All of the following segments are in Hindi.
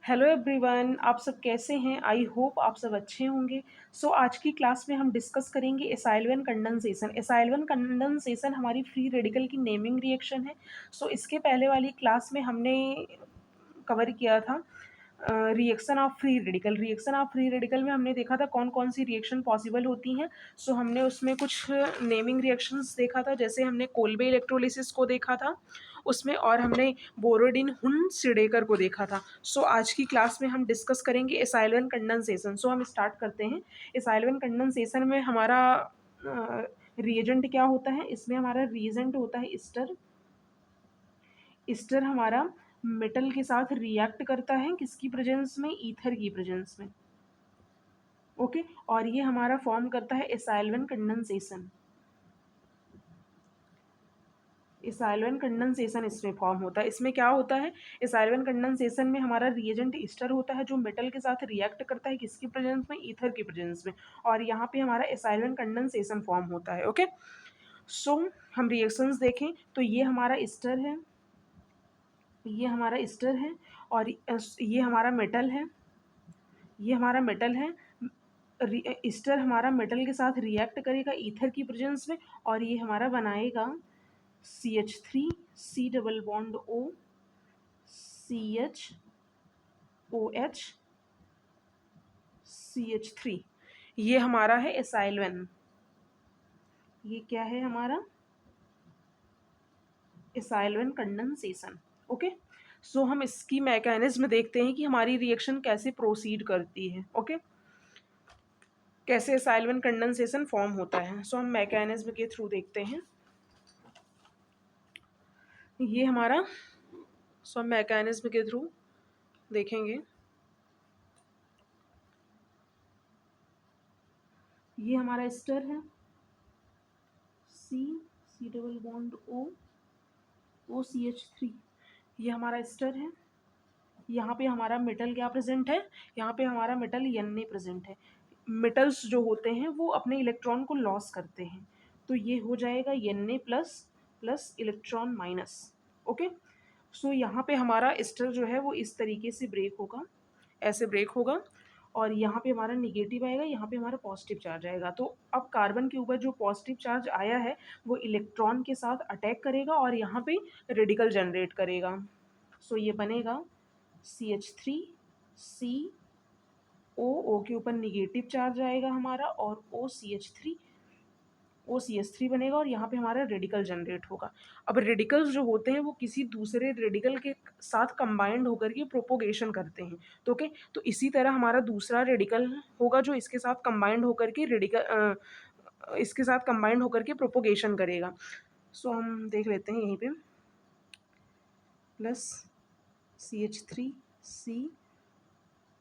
हेलो एवरीवन, आप सब कैसे हैं? आई होप आप सब अच्छे होंगे। आज की क्लास में हम डिस्कस करेंगे एसाइलवेन कंडेंसेशन। एसाइलवेन कंडेंसेशन हमारी फ्री रेडिकल की नेमिंग रिएक्शन है। इसके पहले वाली क्लास में हमने कवर किया था reaction of free radical. Reaction of free radical में हमने देखा था कौन कौन सी रिएक्शन पॉसिबल होती हैं। हमने उसमें कुछ नेमिंग रिएक्शंस देखा था, जैसे हमने कोल्बे इलेक्ट्रोलिसिस को देखा था उसमें, और हमने बोरोडिन हुन सिडेकर को देखा था। आज की क्लास में हम डिस्कस करेंगे एसाइलवेन कंडेंसेशन। हम स्टार्ट करते हैं। एसाइलवेन कंडेंसेशन में हमारा रिएजेंट क्या होता है? इसमें हमारा रिएजेंट होता है स्टर। स्टर हमारा मेटल के साथ रिएक्ट करता है, किसकी प्रेजेंस में? ईथर की प्रेजेंस में। ओके, और ये हमारा फॉर्म करता है एसाइलवेन कंडेंसेशन। एसाइलवेन कंडेंसेशन इसमें फॉर्म होता है। इसमें क्या होता है? एसाइलवेन कंडेंसेशन में हमारा रिएजेंट ईस्टर होता है जो मेटल के साथ रिएक्ट करता है, किसकी प्रेजेंस में? ईथर की प्रेजेंस में। और यहाँ पे हमारा एसाइलवेन कंडेंसेशन फॉर्म होता है। ओके, हम रिएक्शंस देखें तो ये हमारा ईस्टर है, ये हमारा ईस्टर है, और ये हमारा मेटल है, ये हमारा मेटल है। ईस्टर हमारा मेटल के साथ रिएक्ट करेगा ईथर की प्रेजेंस में, और ये हमारा बनाएगा CH3 C double bond O CH CH3। ये हमारा है एसाइलवेन। ये क्या है हमारा? एसाइलवेन कंडेंसेशन। ओके, हम इसकी मैकेनिज्म देखते हैं कि हमारी रिएक्शन कैसे प्रोसीड करती है। ओके, कैसे एसाइलवेन कंडेंसेशन फॉर्म होता है। हम मैकेनिज्म के थ्रू देखते हैं। ये हमारा हम मैकेनिज्म के थ्रू देखेंगे। ये हमारा एस्टर है, C double bond O CH3। ये हमारा एस्टर है। यहाँ पे हमारा मेटल क्या प्रेजेंट है? यहाँ पे हमारा मेटल Na प्रेजेंट है। मेटल्स जो होते हैं वो अपने इलेक्ट्रॉन को लॉस करते हैं, तो ये हो जाएगा Na plus plus electron minus. Okay, यहाँ पे हमारा एस्टर जो है वो इस तरीके से ब्रेक होगा, ऐसे ब्रेक होगा, और यहाँ पे हमारा निगेटिव आएगा, यहाँ पे हमारा पॉजिटिव चार्ज आएगा। तो अब कार्बन के ऊपर जो पॉजिटिव चार्ज आया है वो इलेक्ट्रॉन के साथ अटैक करेगा और यहाँ पे रेडिकल जनरेट करेगा। ये बनेगा CH3 C O के ऊपर निगेटिव चार्ज आएगा हमारा, और OCH3 बनेगा, और यहाँ पे हमारा रेडिकल जनरेट होगा। अब रेडिकल्स जो होते हैं वो किसी दूसरे रेडिकल के साथ कंबाइंड होकर के प्रोपोगेशन करते हैं। तो ओके, तो इसी तरह हमारा दूसरा रेडिकल होगा जो इसके साथ कंबाइंड होकर के इसके साथ कंबाइंड होकर के प्रोपोगेशन करेगा। हम देख लेते हैं यहीं पे, plus CH3 C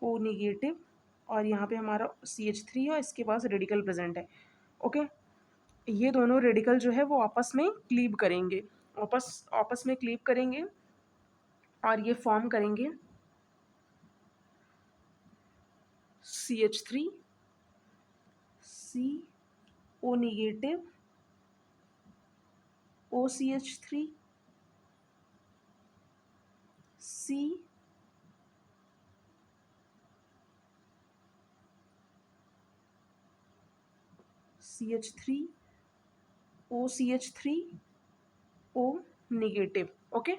O negative, और यहाँ पे हमारा CH3 है, इसके पास रेडिकल प्रेजेंट है। ओके, ये दोनों रेडिकल जो है वो आपस में क्लीव करेंगे, आपस में क्लीव करेंगे, और ये फॉर्म करेंगे CH3 C O negative OCH3 C CH3 OCH3 O negative. Okay,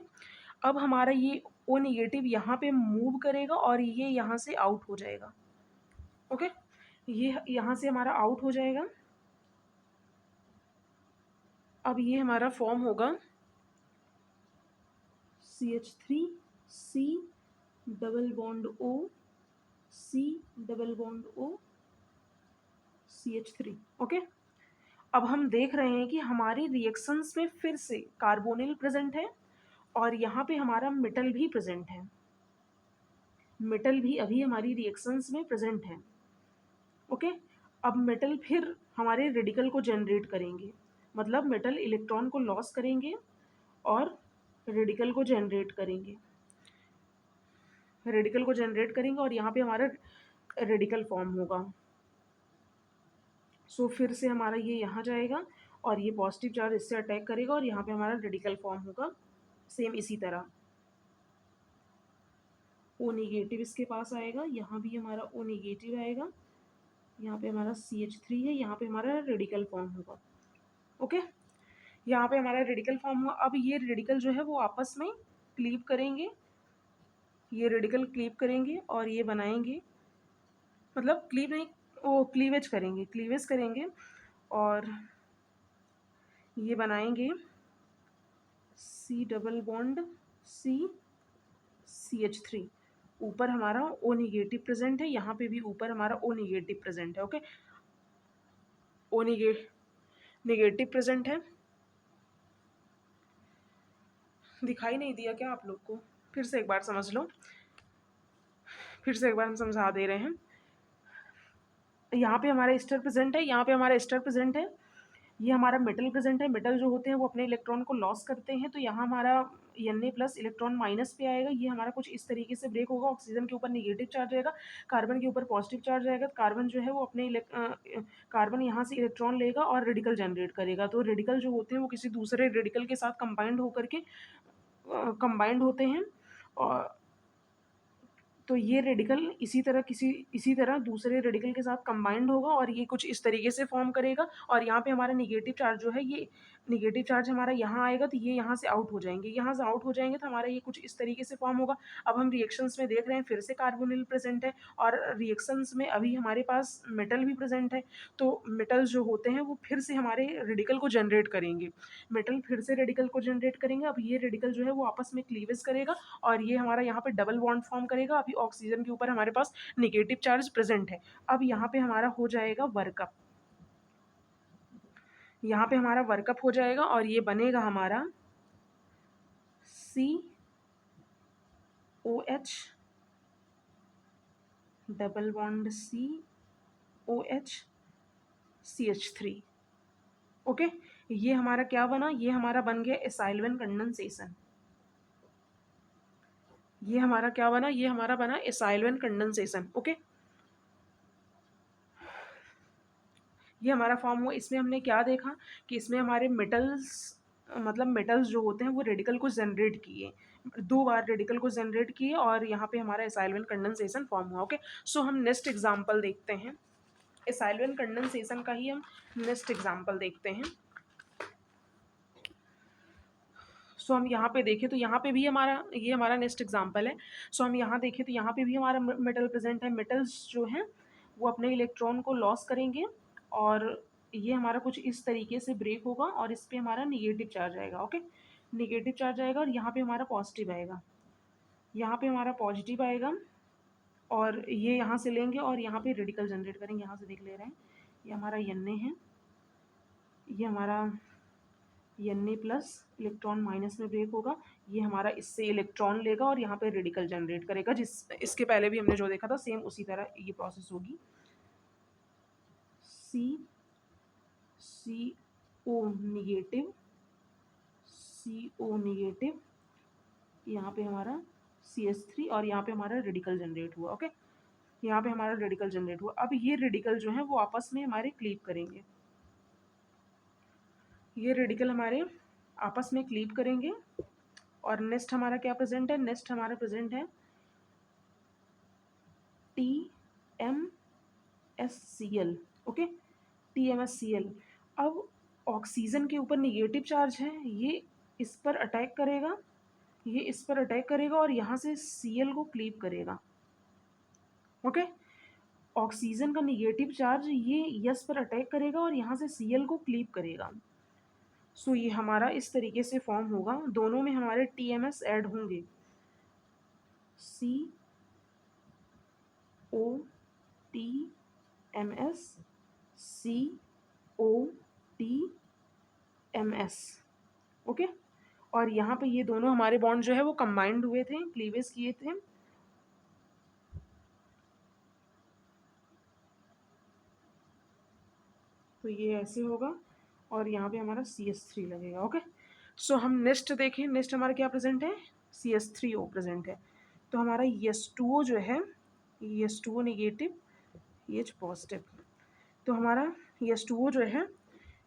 अब हमारा ये O निगेटिव यहाँ पे मूव करेगा और ये यहाँ से आउट हो जाएगा। ओके, ये यहाँ से हमारा आउट हो जाएगा। अब ये हमारा फॉर्म होगा CH3 C double bond O C double bond O CH3। Okay, अब हम देख रहे हैं कि हमारी रिएक्शंस में फिर से कार्बोनिल प्रेजेंट है, और यहाँ पे हमारा मेटल भी प्रेजेंट है। मेटल भी अभी हमारी रिएक्शंस में प्रेजेंट है। ओके, अब मेटल फिर हमारे रेडिकल को जनरेट करेंगे, मतलब मेटल इलेक्ट्रॉन को लॉस करेंगे और रेडिकल को जनरेट करेंगे, और यहाँ पे हमारा रेडिकल फॉर्म होगा। फिर से हमारा ये यहाँ जाएगा और ये पॉजिटिव चार्ज इससे अटैक करेगा, और यहाँ पे हमारा रेडिकल फॉर्म होगा सेम इसी तरह। ओ नेगेटिव इसके पास आएगा, यहाँ भी हमारा ओ नेगेटिव आएगा, यहाँ पे हमारा CH3 है, यहाँ पे हमारा रेडिकल फॉर्म होगा। ओके, यहाँ पे हमारा रेडिकल फॉर्म हुआ। अब ये रेडिकल जो है वो आपस में क्लीव करेंगे, ये रेडिकल क्लीव करेंगे और ये बनाएंगे, मतलब क्लीव नहीं, वो क्लीवेज करेंगे, क्लीवेज करेंगे और ये बनाएंगे C double bond C CH3। ऊपर हमारा O निगेटिव प्रेजेंट है, यहाँ पे भी ऊपर हमारा O निगेटिव प्रेजेंट है। ओके, O निगेटिव प्रेजेंट है। दिखाई नहीं दिया क्या आप लोग को? फिर से एक बार समझ लो, फिर से एक बार हम समझा दे रहे हैं। यहाँ पे हमारा एस्टर प्रेजेंट है, यहाँ पे हमारा एस्टर प्रेजेंट है, ये हमारा मेटल प्रेजेंट है। मेटल जो होते हैं वो अपने इलेक्ट्रॉन को लॉस करते हैं, तो यहाँ हमारा Na प्लस इलेक्ट्रॉन माइनस पे आएगा। ये हमारा कुछ इस तरीके से ब्रेक होगा। ऑक्सीजन के ऊपर निगेटिव चार्ज आएगा, कार्बन के ऊपर पॉजिटिव चार्ज आएगा। कार्बन जो है वो अपने कार्बन यहाँ से इलेक्ट्रॉन लेगा और रेडिकल जनरेट करेगा। तो रेडिकल जो होते हैं वो किसी दूसरे रेडिकल के साथ कंबाइंड होकर के कंबाइंड होते हैं, और तो ये रेडिकल इसी तरह दूसरे रेडिकल के साथ कंबाइंड होगा और ये कुछ इस तरीके से फॉर्म करेगा। और यहाँ पे हमारा निगेटिव चार्ज जो है, ये निगेटिव चार्ज हमारा यहाँ आएगा, तो ये यहाँ से आउट हो जाएंगे, यहाँ से आउट हो जाएंगे तो हमारा ये कुछ इस तरीके से फॉर्म होगा। अब हम रिएक्शंस में देख रहे हैं फिर से कार्बोनिल प्रेजेंट है, और रिएक्शंस में अभी हमारे पास मेटल भी प्रेजेंट है। तो मेटल जो होते हैं वो फिर से हमारे रेडिकल को जनरेट करेंगे, मेटल फिर से रेडिकल को जनरेट करेंगे। अब ये रेडिकल जो है वो आपस में क्लीवेज करेगा और ये हमारा यहाँ पे डबल बॉन्ड फॉर्म करेगा। अभी ऑक्सीजन के ऊपर हमारे पास निगेटिव चार्ज प्रेजेंट है। अब यहाँ पे हमारा हो जाएगा वर्कअप, यहाँ पे हमारा वर्कअप हो जाएगा और ये बनेगा हमारा COH double bond COH CH3। Okay, ये हमारा क्या बना? ये हमारा बन गया एसाइलवेन कंडेंसेशन। ये हमारा क्या बना? ये हमारा बना एसाइलवेन कंडेंसेशन। ओके, ये हमारा फॉर्म हुआ। इसमें हमने क्या देखा कि इसमें हमारे मेटल्स, मतलब मेटल्स जो होते हैं वो रेडिकल को जनरेट किए, 2 बार रेडिकल को जनरेट किए और यहाँ पे हमारा एसाइलवेन कंडेंसेशन फॉर्म हुआ। ओके, सो हम नेक्स्ट एग्जांपल देखते हैं। एसाइलवेन कंडेंसेशन का ही हम नेक्स्ट एग्जांपल देखते हैं। सो हम यहाँ पे देखें तो यहाँ पे भी हमारा, ये हमारा नेक्स्ट एग्जांपल है। सो हम यहाँ देखें तो यहाँ पे भी हमारा मेटल प्रेजेंट है। मेटल्स जो हैं वो अपने इलेक्ट्रॉन को लॉस करेंगे और ये हमारा कुछ इस तरीके से ब्रेक होगा और इस पर हमारा निगेटिव चार्ज आएगा। ओके, निगेटिव चार्ज आएगा और यहाँ पे हमारा पॉजिटिव आएगा, यहाँ पे हमारा पॉजिटिव आएगा और ये यहाँ से लेंगे और यहाँ पे रेडिकल जनरेट करेंगे। यहाँ से देख ले रहे हैं, ये हमारा Na है, ये हमारा Na प्लस इलेक्ट्रॉन माइनस में ब्रेक होगा, ये हमारा इससे इलेक्ट्रॉन लेगा और यहाँ पे रेडिकल जनरेट करेगा। इसके पहले भी हमने जो देखा था सेम उसी तरह ये प्रोसेस होगी। CO निगेटिव, CO निगेटिव, यहाँ पे हमारा CH3 और यहाँ पे हमारा रेडिकल जनरेट हुआ। ओके, यहाँ पे हमारा रेडिकल जनरेट हुआ। अब ये रेडिकल जो है वो आपस में हमारे क्लीव करेंगे, ये रेडिकल हमारे आपस में क्लीव करेंगे। और नेक्स्ट हमारा क्या प्रेजेंट है? नेक्स्ट हमारा प्रेजेंट है TMSCl। Okay, TMSCl। अब ऑक्सीजन के ऊपर निगेटिव चार्ज है, ये इस पर अटैक करेगा, ये इस पर अटैक करेगा और यहाँ से Cl को क्लीव करेगा। ओके, ऑक्सीजन का निगेटिव चार्ज ये यस पर अटैक करेगा और यहाँ से Cl को क्लीव करेगा। सो ये हमारा इस तरीके से फॉर्म होगा, दोनों में हमारे TMS ऐड होंगे, COTMS COTMS। ओके, और यहाँ पे ये दोनों हमारे बॉन्ड जो है वो कंबाइंड हुए थे, क्लीवेज किए थे। तो ये ऐसे होगा और यहाँ पे हमारा CH3 लगेगा। ओके, सो हम नेक्स्ट देखें। नेक्स्ट हमारा क्या प्रेजेंट है? CH3O प्रेजेंट है। तो हमारा H2O जो है, H2O निगेटिव, H पॉजिटिव। तो हमारा H2O जो है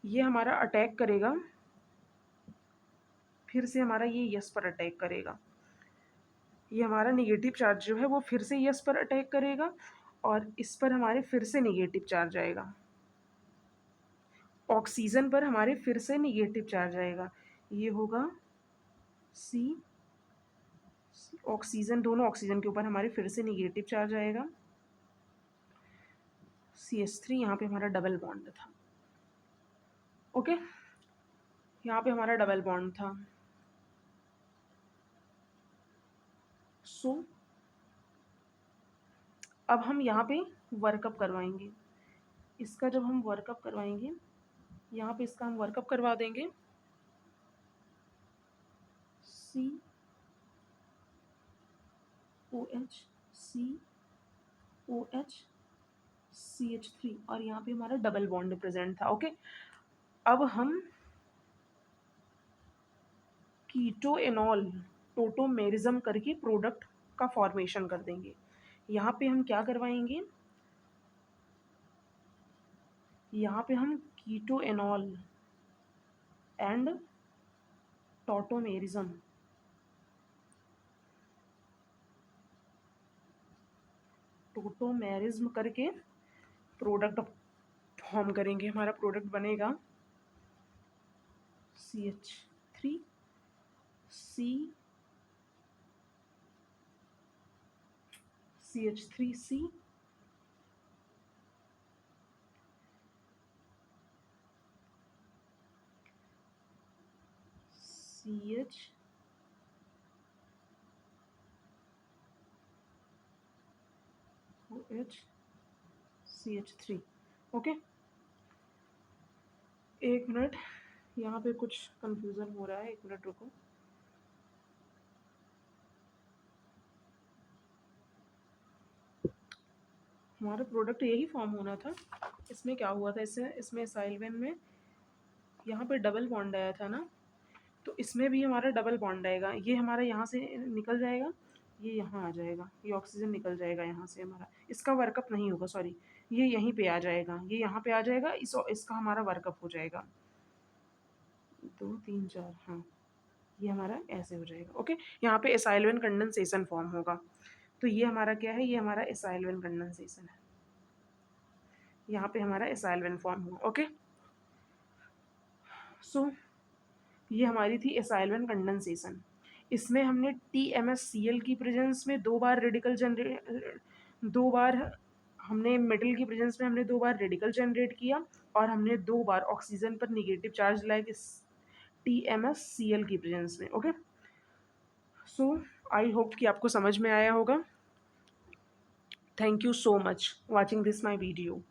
ये हमारा अटैक करेगा, फिर से हमारा ये यस पर अटैक करेगा, ये हमारा निगेटिव चार्ज जो है वो फिर से यस पर अटैक करेगा और इस पर हमारे फिर से निगेटिव चार्ज आएगा, ऑक्सीजन पर हमारे फिर से निगेटिव चार्ज आएगा। ये होगा सी, ऑक्सीजन, दोनों ऑक्सीजन के ऊपर हमारे फिर से निगेटिव चार्ज आएगा। CH3, यहाँ पे हमारा डबल बॉन्ड था। ओके, यहाँ पे हमारा डबल बॉन्ड था। सो अब हम यहाँ पे वर्कअप करवाएंगे। इसका जब हम वर्कअप करवाएंगे, यहाँ पे इसका हम वर्कअप करवा देंगे। COH, COH, CH3 और यहाँ पे हमारा डबल बॉन्ड प्रेजेंट था। ओके, अब हम कीटोएनॉल टोटोमेरिज्म करके प्रोडक्ट का फॉर्मेशन कर देंगे। यहाँ पे हम क्या करवाएंगे, यहाँ पे हम कीटोएनॉल एंड टोटोमेरिज्म करके प्रोडक्ट फॉर्म करेंगे। हमारा प्रोडक्ट बनेगा CH3, CH3C, CH3। ओके, एक मिनट, यहाँ पे कुछ कंफ्यूजन हो रहा है, एक मिनट रुको। हमारा प्रोडक्ट यही फॉर्म होना था। इसमें क्या हुआ था, इसमें एसाइलवेन में यहाँ पे डबल बॉन्ड आया था ना, तो इसमें भी हमारा डबल बॉन्ड आएगा। ये हमारा यहाँ से निकल जाएगा, ये यहाँ आ जाएगा, ये ऑक्सीजन निकल जाएगा यहाँ से हमारा, इसका वर्कअप नहीं होगा, सॉरी, ये यहीं पे आ जाएगा, ये यहाँ पे आ जाएगा, इसका हमारा वर्कअप हो जाएगा 2 3 4, हाँ, ये हमारा ऐसे हो जाएगा। ओके, यहाँ पे एसाइलवेन कंडेंसेशन फॉर्म होगा। तो ये हमारा क्या है, ये हमारा एसाइलवेन कंडेंसेशन है, यहाँ पे हमारा एसाइलवेन फॉर्म हुआ। ओके, सो ये हमारी थी एसाइलवेन कंडेंसेशन। इसमें हमने TMSCl की प्रेजेंस में दो बार हमने मेटल की प्रेजेंस में हमने 2 बार रेडिकल जनरेट किया और हमने 2 बार ऑक्सीजन पर निगेटिव चार्ज लाया इस TMSCl की प्रेजेंस में। ओके, सो आई होप कि आपको समझ में आया होगा। Thank you so much watching this my video.